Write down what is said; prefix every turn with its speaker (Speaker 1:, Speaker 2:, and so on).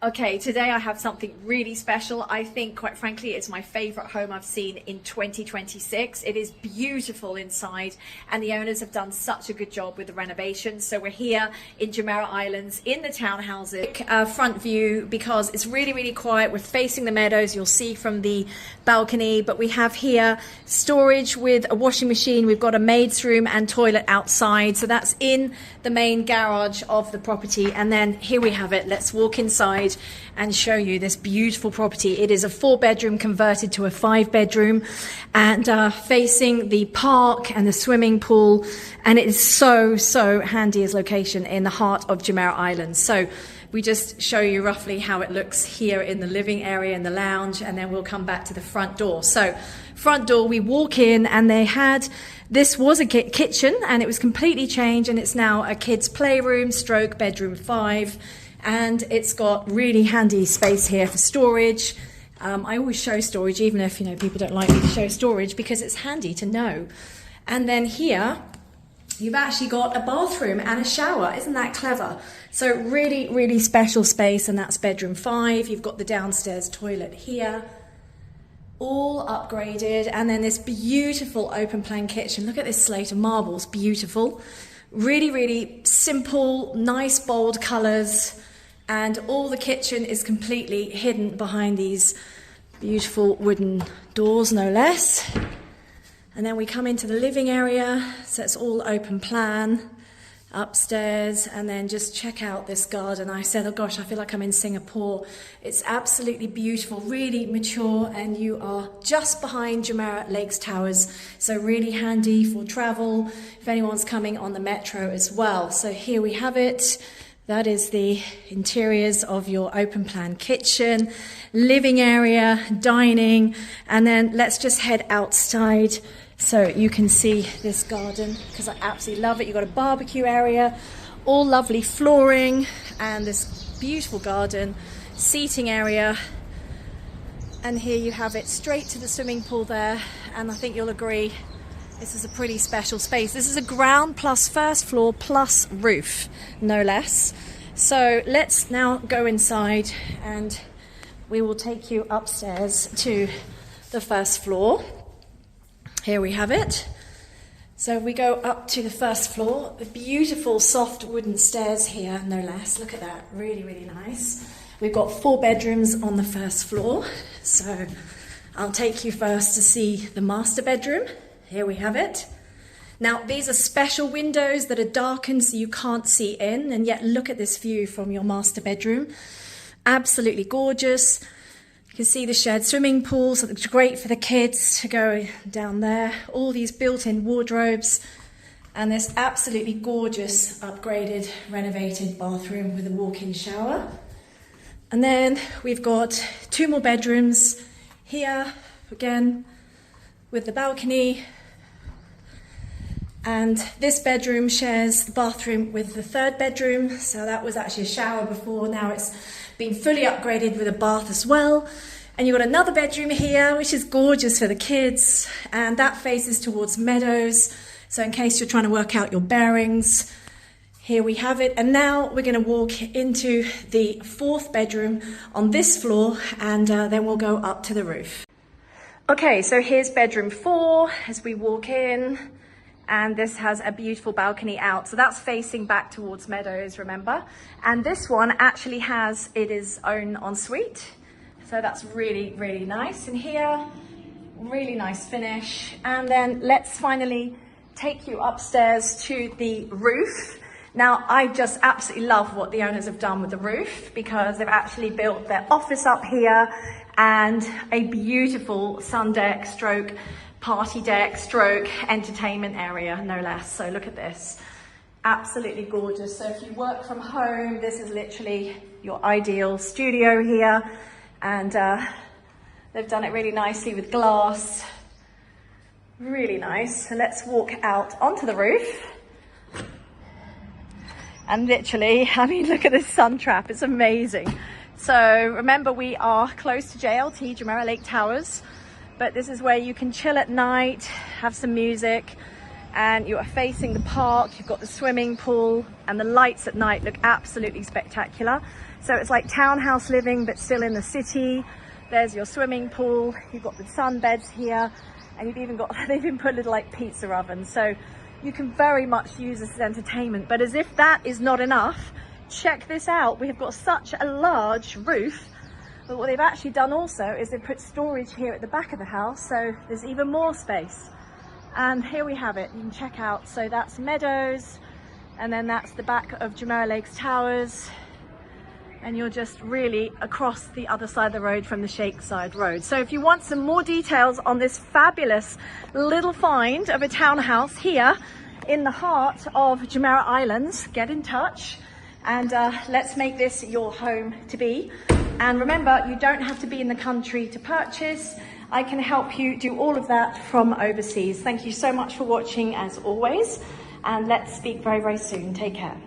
Speaker 1: Okay, today I have something really special. I think, quite frankly, it's my favorite home I've seen in 2026. It is beautiful inside, and the owners have done such a good job with the renovations. So we're here in Jumeirah Islands in the townhouses. Front view, because it's really, really quiet. We're facing the meadows, you'll see from the balcony, but we have here storage with a washing machine. We've got a maid's room and toilet outside. So that's in the main garage of the property. And then here we have it. Let's walk inside and show you this beautiful property. It is a 4-bedroom converted to a 5-bedroom, and facing the park and the swimming pool, and it is so handy as location in the heart of Jumeirah Islands. So we just show you roughly how it looks here in the living area and the lounge, and then we'll come back to the front door. So front door, we walk in, and this was a kitchen, and it was completely changed, and it's now a kids playroom stroke bedroom 5. And it's got really handy space here for storage. I always show storage, even if people don't like me to show storage, because it's handy to know. And then here, you've actually got a bathroom and a shower. Isn't that clever? So really special space, and that's bedroom 5. You've got the downstairs toilet here, all upgraded. And then this beautiful open plan kitchen. Look at this slate of marbles, beautiful. Really simple, nice, bold colors. And all the kitchen is completely hidden behind these beautiful wooden doors, no less. And then we come into the living area, so it's all open plan upstairs. And then just check out this garden. I said, oh gosh, I feel like I'm in Singapore. It's absolutely beautiful, really mature, and you are just behind Jumeirah Lakes Towers, so really handy for travel if anyone's coming on the metro as well. So here we have it. That is the interiors of your open plan kitchen, living area, dining, and then let's just head outside so you can see this garden, because I absolutely love it. You've got a barbecue area, all lovely flooring, and this beautiful garden, seating area. And here you have it straight to the swimming pool there, and I think you'll agree this is a pretty special space. This is a ground plus first floor plus roof, no less. So let's now go inside, and we will take you upstairs to the first floor. Here we have it. So we go up to the first floor. The beautiful soft wooden stairs here, no less. Look at that, really nice. We've got 4 bedrooms on the first floor. So I'll take you first to see the master bedroom. Here we have it. Now, these are special windows that are darkened so you can't see in, and yet look at this view from your master bedroom. Absolutely gorgeous. You can see the shared swimming pool, so it's great for the kids to go down there. All these built-in wardrobes, and this absolutely gorgeous, upgraded, renovated bathroom with a walk-in shower. And then we've got 2 more bedrooms here, again, with the balcony. And this bedroom shares the bathroom with the 3rd bedroom. So that was actually a shower before. Now it's been fully upgraded with a bath as well. And you've got another bedroom here, which is gorgeous for the kids. And that faces towards meadows. So in case you're trying to work out your bearings, here we have it. And now we're going to walk into the 4th bedroom on this floor, and then we'll go up to the roof. Okay, so here's bedroom 4 as we walk in. And this has a beautiful balcony out. So that's facing back towards meadows, remember? And this one actually has its own ensuite. So that's really nice. And here, really nice finish. And then let's finally take you upstairs to the roof. Now, I just absolutely love what the owners have done with the roof, because they've actually built their office up here and a beautiful sun deck stroke party deck stroke entertainment area, no less. So look at this, absolutely gorgeous. So if you work from home, this is literally your ideal studio here, and they've done it really nicely with glass, really nice. So let's walk out onto the roof, and literally, I mean, look at this sun trap, it's amazing. So remember, we are close to JLT, Jumeirah Lake Towers. But this is where you can chill at night, have some music, and you are facing the park. You've got the swimming pool, and the lights at night look absolutely spectacular. So it's like townhouse living, but still in the city. There's your swimming pool. You've got the sunbeds here, and you've even got, they've even put little like pizza ovens. So you can very much use this as entertainment. But as if that is not enough, check this out. We have got such a large roof, but what they've actually done also is they've put storage here at the back of the house. So there's even more space. And here we have it. You can check out. So that's Meadows, and then that's the back of Jumeirah Lakes Towers. And you're just really across the other side of the road from the Sheikh Zayed Road. So if you want some more details on this fabulous little find of a townhouse here in the heart of Jumeirah Islands, get in touch and let's make this your home to be. And remember, you don't have to be in the country to purchase. I can help you do all of that from overseas. Thank you so much for watching as always, and let's speak very, very soon. Take care.